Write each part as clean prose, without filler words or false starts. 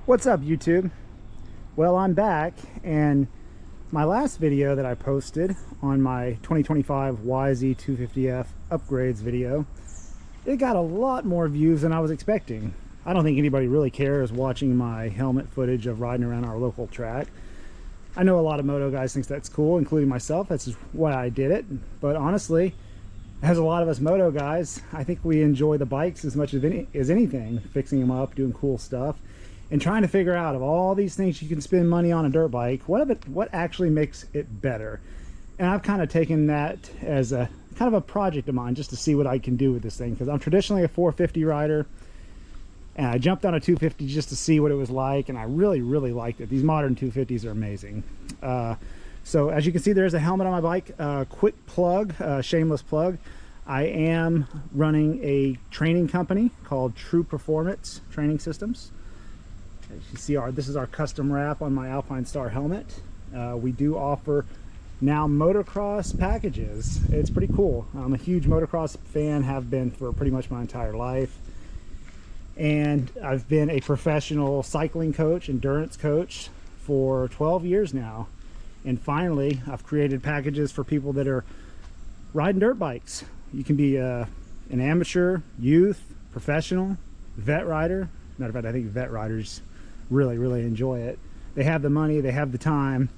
What's up, YouTube? Well, I'm back, and my last video that I posted on my 2025 YZ250F upgrades video, it got a lot more views than I was expecting. I don't think anybody really cares watching my helmet footage of riding around our local track. I know a lot of moto guys think that's cool, including myself. That's just why I did it. But honestly, as a lot of us moto guys, I think we enjoy the bikes as much as anything, fixing them up, doing cool stuff, and trying to figure out, of all these things you can spend money on a dirt bike, what actually makes it better. And I've kind of taken that as a kind of a project of mine, just to see what I can do with this thing, because I'm traditionally a 450 rider, and I jumped on a 250 just to see what it was like, and I really liked it. These modern 250s are amazing. So as you can see, there's a helmet on my bike. Quick plug, shameless plug, I am running a training company called True Performance Training Systems. As you see, this is our custom wrap on my Alpine Star helmet. We do offer now motocross packages. It's pretty cool. I'm a huge motocross fan, have been for pretty much my entire life. And I've been a professional cycling coach, endurance coach for 12 years now. And finally, I've created packages for people that are riding dirt bikes. You can be an amateur, youth, professional, vet rider. Matter of fact, I think vet riders really enjoy it. They have the money, they have the time,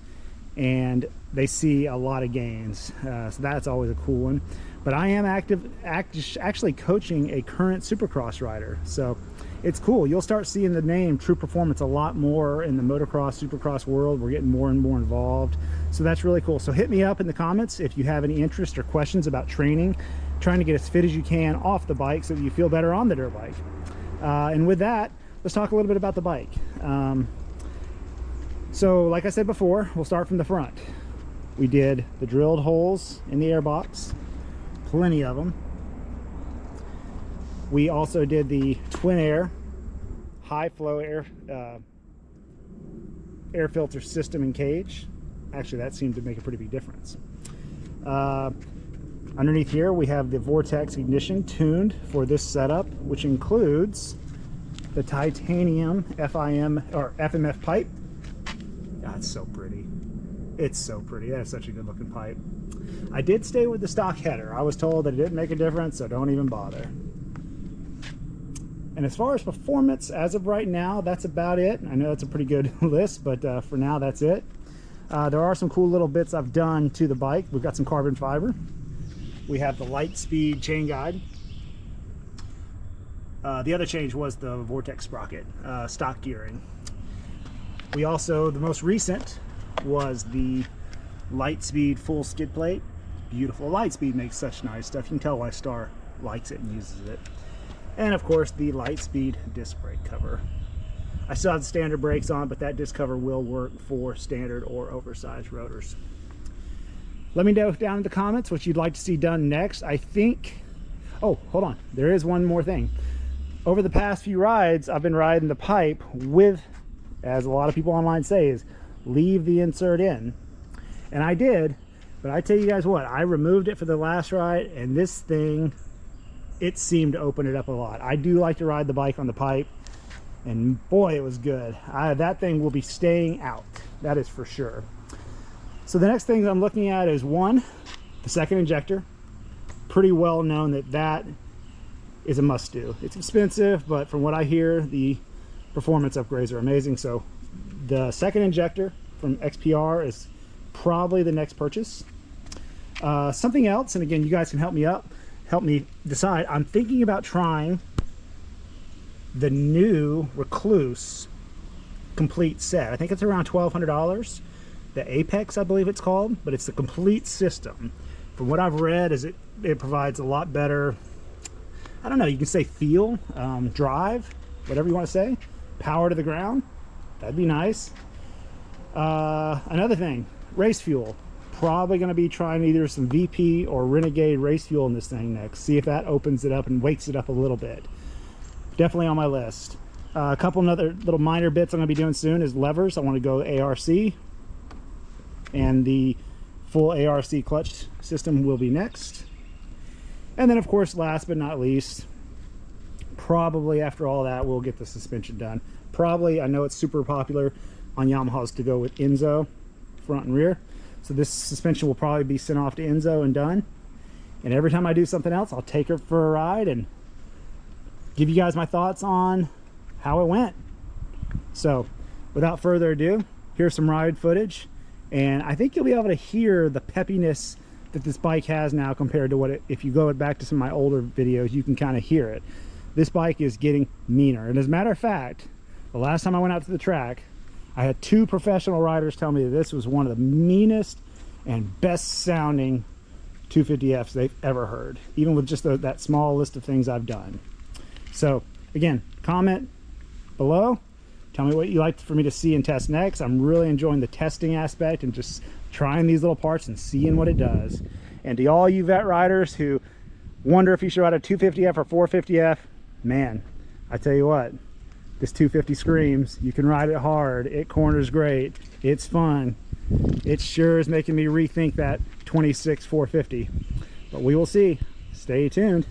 and they see a lot of gains. So that's always a cool one. But I am actually coaching a current supercross rider, so it's cool. You'll start seeing the name True Performance a lot more in the motocross, supercross world. We're getting more and more involved, so that's really cool. So hit me up in the comments if you have any interest or questions about training, trying to get as fit as you can off the bike so that you feel better on the dirt bike. And with that, let's talk a little bit about the bike. So like I said before, we'll start from the front. We did the drilled holes in the airbox, plenty of them. We also did the twin air, high flow air filter system and cage. Actually, that seemed to make a pretty big difference. Underneath here, we have the Vortex ignition tuned for this setup, which includes the titanium FMF pipe. God, it's so pretty. It's so pretty. That is such a good looking pipe. I did stay with the stock header. I was told that it didn't make a difference, so don't even bother. And as far as performance, as of right now, that's about it. I know that's a pretty good list, but for now, that's it. There are some cool little bits I've done to the bike. We've got some carbon fiber. We have the light speed chain guide. The other change was the Vortex sprocket, stock gearing. We also, the most recent was the Lightspeed full skid plate. Beautiful. Lightspeed makes such nice stuff. You can tell why Star likes it and uses it. And of course, the Lightspeed disc brake cover. I still have the standard brakes on, but that disc cover will work for standard or oversized rotors. Let me know down in the comments what you'd like to see done next. I think, oh, hold on. There is one more thing. Over the past few rides, I've been riding the pipe with, as a lot of people online say, is leave the insert in. And I did, but I tell you guys what, I removed it for the last ride, and this thing, it seemed to open it up a lot. I do like to ride the bike on the pipe, and boy, it was good. That thing will be staying out, that is for sure. So the next thing I'm looking at is one, the second injector. Pretty well known that is a must do. It's expensive, but from what I hear, the performance upgrades are amazing. So the second injector from XPR is probably the next purchase. Something else, and again, you guys can help me decide. I'm thinking about trying the new Recluse complete set. I think it's around $1,200. The Apex, I believe it's called, but it's the complete system. From what I've read, is it provides a lot better, I don't know, you can say feel, drive, whatever you want to say, power to the ground. That'd be nice. Another thing, race fuel. Probably going to be trying either some VP or Renegade race fuel in this thing next. See if that opens it up and wakes it up a little bit. Definitely on my list. A couple other little minor bits I'm going to be doing soon is levers. I want to go ARC, and the full ARC clutch system will be next. And then of course, last but not least, probably after all that, we'll get the suspension done. Probably, I know it's super popular on Yamahas to go with Enzo front and rear. So this suspension will probably be sent off to Enzo and done. And every time I do something else, I'll take her for a ride and give you guys my thoughts on how it went. So without further ado, here's some ride footage. And I think you'll be able to hear the peppiness that this bike has now compared to what it, if you go back to some of my older videos, you can kind of hear it. This bike is getting meaner. And as a matter of fact, the last time I went out to the track, I had 2 professional riders tell me that this was one of the meanest and best sounding 250Fs they've ever heard, even with just that small list of things I've done. So again, comment below, tell me what you'd like for me to see and test next. I'm really enjoying the testing aspect and just trying these little parts and seeing what it does. And to all you vet riders who wonder if you should ride a 250F or 450F, man, I tell you what, this 250 screams. You can ride it hard, it corners great, it's fun. It sure is making me rethink that 26 450, but we will see. Stay tuned.